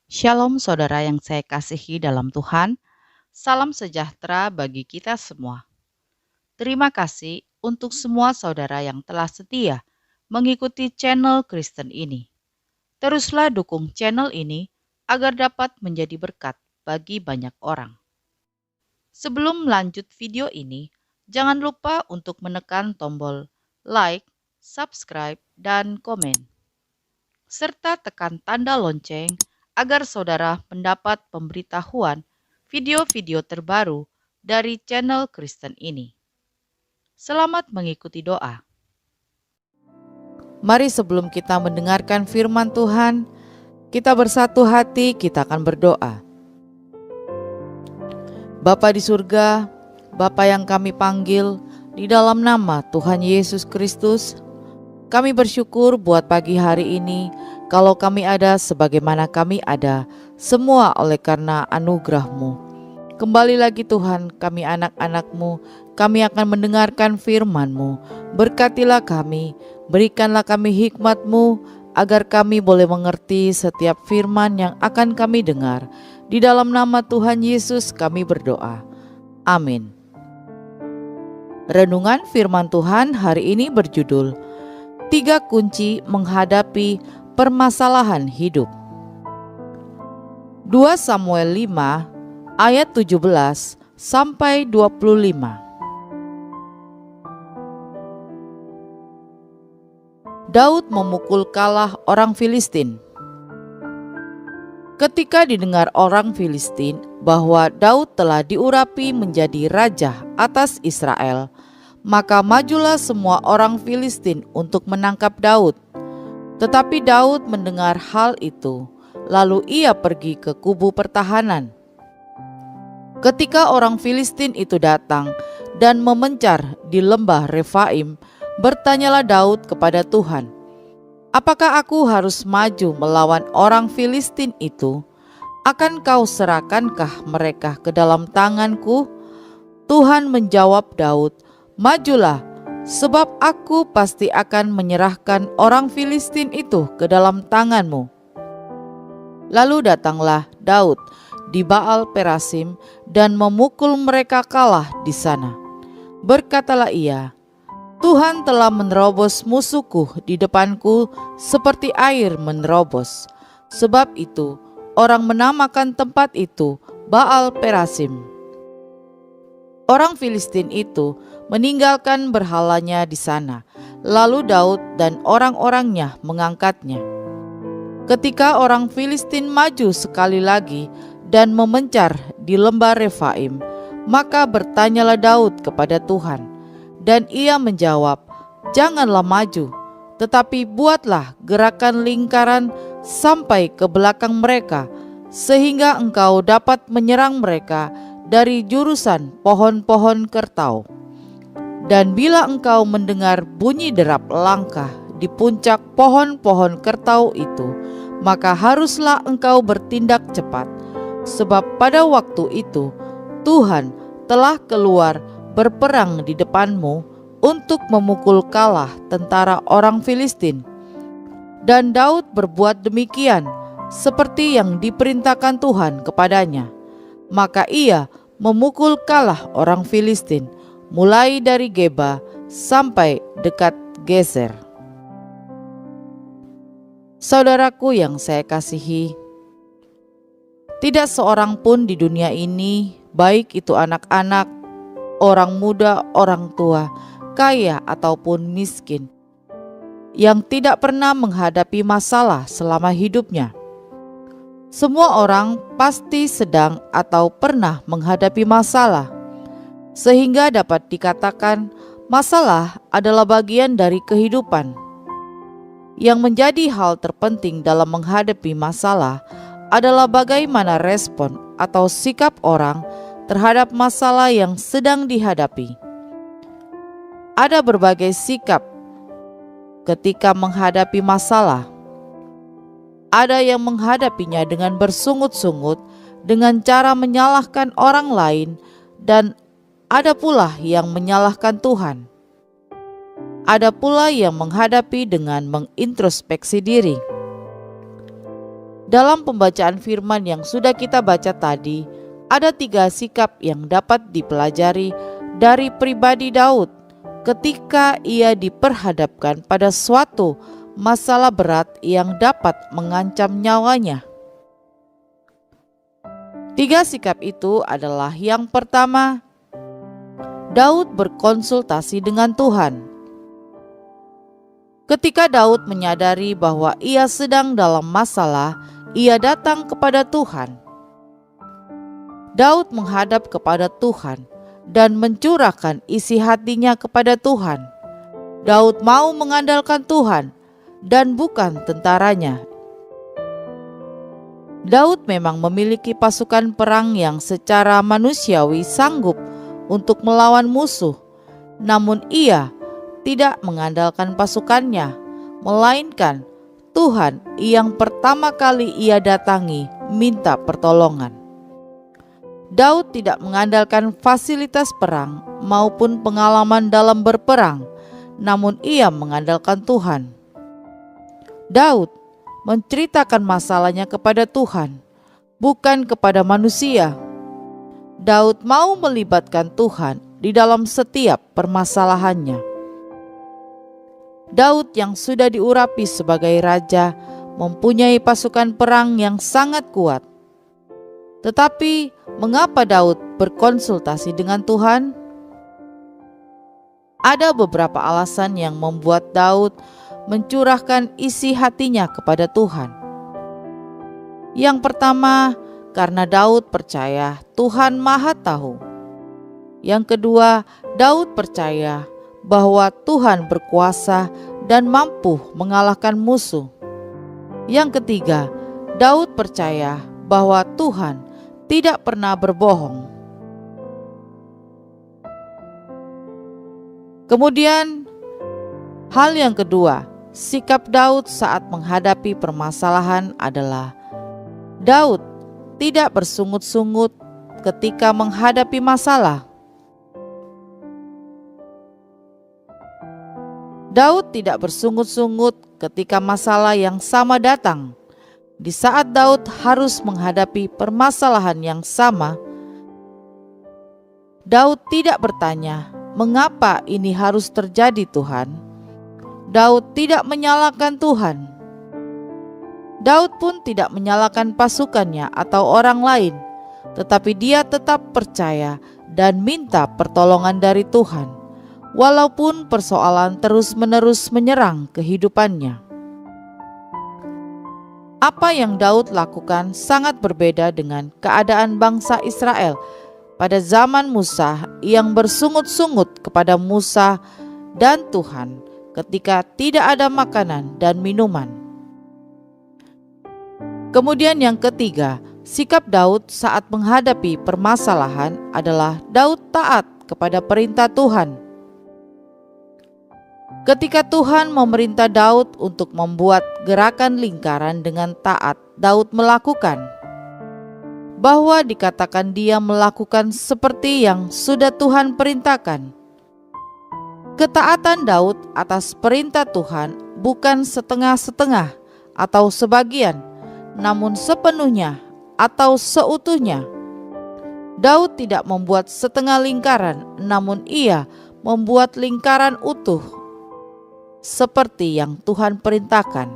Shalom saudara yang saya kasihi dalam Tuhan, salam sejahtera bagi kita semua. Terima kasih untuk semua saudara yang telah setia mengikuti channel Kristen ini. Teruslah dukung channel ini agar dapat menjadi berkat bagi banyak orang. Sebelum lanjut video ini, jangan lupa untuk menekan tombol like, subscribe, dan komen, serta tekan tanda lonceng agar saudara mendapat pemberitahuan video-video terbaru dari channel Kristen ini. Selamat mengikuti doa. Mari sebelum kita mendengarkan firman Tuhan, kita bersatu hati, kita akan berdoa. Bapa di surga, Bapa yang kami panggil, di dalam nama Tuhan Yesus Kristus, kami bersyukur buat pagi hari ini, kalau kami ada sebagaimana kami ada, semua oleh karena anugerah-Mu. Kembali lagi Tuhan, kami anak-anak-Mu, kami akan mendengarkan firman-Mu. Berkatilah kami, berikanlah kami hikmat-Mu, agar kami boleh mengerti setiap firman yang akan kami dengar. Di dalam nama Tuhan Yesus kami berdoa. Amin. Renungan firman Tuhan hari ini berjudul 3 kunci menghadapi permasalahan hidup. 2 Samuel 5 ayat 17 sampai 25. Daud memukul kalah orang Filistin. Ketika didengar orang Filistin bahwa Daud telah diurapi menjadi raja atas Israel, maka majulah semua orang Filistin untuk menangkap Daud. Tetapi Daud mendengar hal itu, lalu ia pergi ke kubu pertahanan. Ketika orang Filistin itu datang dan memencar di lembah Refaim, bertanyalah Daud kepada Tuhan, "Apakah aku harus maju melawan orang Filistin itu? Akan kau serahkankah mereka ke dalam tanganku?" Tuhan menjawab Daud, "Majulah, sebab aku pasti akan menyerahkan orang Filistin itu ke dalam tanganmu." Lalu datanglah Daud di Baal Perasim dan memukul mereka kalah di sana. Berkatalah ia, "Tuhan telah menerobos musuhku di depanku seperti air menerobos." Sebab itu orang menamakan tempat itu Baal Perasim. Orang Filistin itu meninggalkan berhalanya di sana, lalu Daud dan orang-orangnya mengangkatnya. Ketika orang Filistin maju sekali lagi dan memencar di lembah Refaim, maka bertanyalah Daud kepada Tuhan. Dan ia menjawab, "Janganlah maju, tetapi buatlah gerakan lingkaran sampai ke belakang mereka, sehingga engkau dapat menyerang mereka dari jurusan pohon-pohon kertau. Dan bila engkau mendengar bunyi derap langkah di puncak pohon-pohon kertau itu, maka haruslah engkau bertindak cepat, sebab pada waktu itu Tuhan telah keluar berperang di depanmu untuk memukul kalah tentara orang Filistin." Dan Daud berbuat demikian seperti yang diperintahkan Tuhan kepadanya. Maka ia memukul kalah orang Filistin mulai dari Geba sampai dekat Geser. Saudaraku yang saya kasihi, tidak seorang pun di dunia ini, baik itu anak-anak, orang muda, orang tua, kaya ataupun miskin, yang tidak pernah menghadapi masalah selama hidupnya. Semua orang pasti sedang atau pernah menghadapi masalah, sehingga dapat dikatakan masalah adalah bagian dari kehidupan. Yang menjadi hal terpenting dalam menghadapi masalah adalah bagaimana respon atau sikap orang terhadap masalah yang sedang dihadapi. Ada berbagai sikap ketika menghadapi masalah. Ada yang menghadapinya dengan bersungut-sungut, dengan cara menyalahkan orang lain, dan ada pula yang menyalahkan Tuhan. Ada pula yang menghadapi dengan mengintrospeksi diri. Dalam pembacaan firman yang sudah kita baca tadi, ada 3 sikap yang dapat dipelajari dari pribadi Daud ketika ia diperhadapkan pada suatu masalah berat yang dapat mengancam nyawanya. 3 sikap itu adalah: yang pertama, Daud berkonsultasi dengan Tuhan. Ketika Daud menyadari bahwa ia sedang dalam masalah, ia datang kepada Tuhan. Daud menghadap kepada Tuhan dan mencurahkan isi hatinya kepada Tuhan. Daud mau mengandalkan Tuhan dan bukan tentaranya. Daud memang memiliki pasukan perang yang secara manusiawi sanggup untuk melawan musuh, namun ia tidak mengandalkan pasukannya, melainkan Tuhan yang pertama kali ia datangi minta pertolongan. Daud tidak mengandalkan fasilitas perang maupun pengalaman dalam berperang, namun ia mengandalkan Tuhan. Daud menceritakan masalahnya kepada Tuhan, bukan kepada manusia. Daud mau melibatkan Tuhan di dalam setiap permasalahannya. Daud yang sudah diurapi sebagai raja mempunyai pasukan perang yang sangat kuat. Tetapi mengapa Daud berkonsultasi dengan Tuhan? Ada beberapa alasan yang membuat Daud mencurahkan isi hatinya kepada Tuhan. Yang pertama, karena Daud percaya Tuhan Maha Tahu. Yang kedua, Daud percaya bahwa Tuhan berkuasa dan mampu mengalahkan musuh. Yang ketiga, Daud percaya bahwa Tuhan tidak pernah berbohong. Kemudian, hal yang kedua, sikap Daud saat menghadapi permasalahan adalah Daud tidak bersungut-sungut ketika menghadapi masalah. Daud tidak bersungut-sungut ketika masalah yang sama datang. Di saat Daud harus menghadapi permasalahan yang sama, Daud tidak bertanya, "Mengapa ini harus terjadi, Tuhan?" Daud tidak menyalahkan Tuhan. Daud pun tidak menyalahkan pasukannya atau orang lain, tetapi dia tetap percaya dan minta pertolongan dari Tuhan, walaupun persoalan terus-menerus menyerang kehidupannya. Apa yang Daud lakukan sangat berbeda dengan keadaan bangsa Israel pada zaman Musa yang bersungut-sungut kepada Musa dan Tuhan ketika tidak ada makanan dan minuman. Kemudian yang ketiga, sikap Daud saat menghadapi permasalahan adalah Daud taat kepada perintah Tuhan. Ketika Tuhan memerintah Daud untuk membuat gerakan lingkaran dengan taat, Daud melakukan. Bahwa dikatakan dia melakukan seperti yang sudah Tuhan perintahkan. Ketaatan Daud atas perintah Tuhan bukan setengah-setengah atau sebagian, namun sepenuhnya atau seutuhnya. Daud tidak membuat setengah lingkaran, namun ia membuat lingkaran utuh, seperti yang Tuhan perintahkan.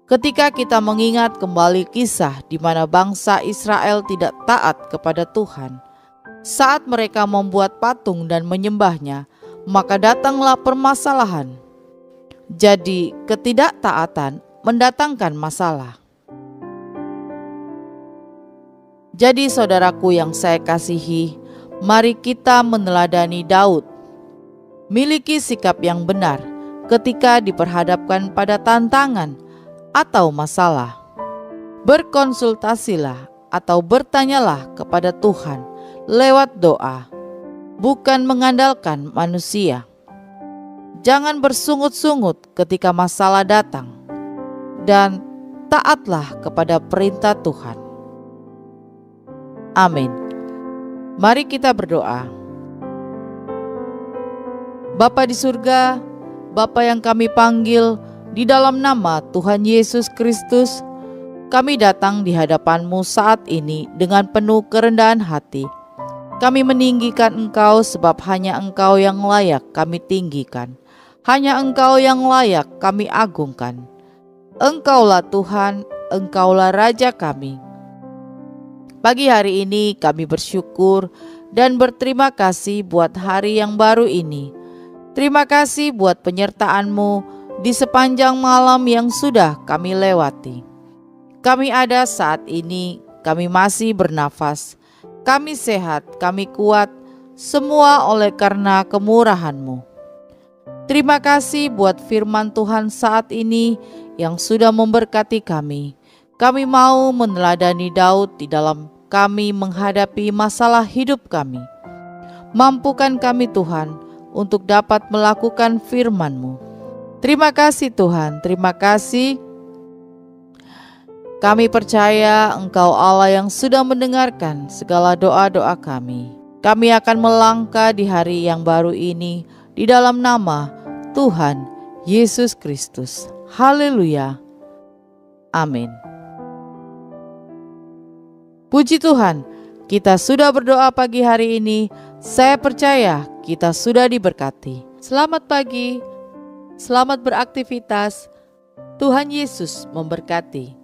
Ketika kita mengingat kembali kisah di mana bangsa Israel tidak taat kepada Tuhan, saat mereka membuat patung dan menyembahnya, maka datanglah permasalahan. Jadi ketidaktaatan mendatangkan masalah. Jadi saudaraku yang saya kasihi, mari kita meneladani Daud. Miliki sikap yang benar ketika diperhadapkan pada tantangan atau masalah. Berkonsultasilah atau bertanyalah kepada Tuhan lewat doa, bukan mengandalkan manusia. Jangan bersungut-sungut ketika masalah datang, dan taatlah kepada perintah Tuhan. Amin. Mari kita berdoa. Bapa di surga, Bapa yang kami panggil, Di dalam nama Tuhan Yesus Kristus, kami datang di hadapan-Mu saat ini dengan penuh kerendahan hati. Kami meninggikan Engkau sebab hanya Engkau yang layak kami tinggikan. Hanya Engkau yang layak kami agungkan. Engkaulah Tuhan, Engkaulah Raja kami. Pagi hari ini kami bersyukur dan berterima kasih buat hari yang baru ini. Terima kasih buat penyertaan-Mu di sepanjang malam yang sudah kami lewati. Kami ada saat ini, kami masih bernafas, kami sehat, kami kuat, semua oleh karena kemurahan-Mu. Terima kasih buat firman Tuhan saat ini yang sudah memberkati kami. Kami mau meneladani Daud di dalam kami menghadapi masalah hidup kami. Mampukan kami Tuhan untuk dapat melakukan firman-Mu. Terima kasih Tuhan, terima kasih. Kami percaya Engkau Allah yang sudah mendengarkan segala doa-doa kami. Kami akan melangkah di hari yang baru ini di dalam nama Tuhan Yesus Kristus. Haleluya. Amin. Puji Tuhan, kita sudah berdoa pagi hari ini. Saya percaya kita sudah diberkati. Selamat pagi, selamat beraktivitas. Tuhan Yesus memberkati.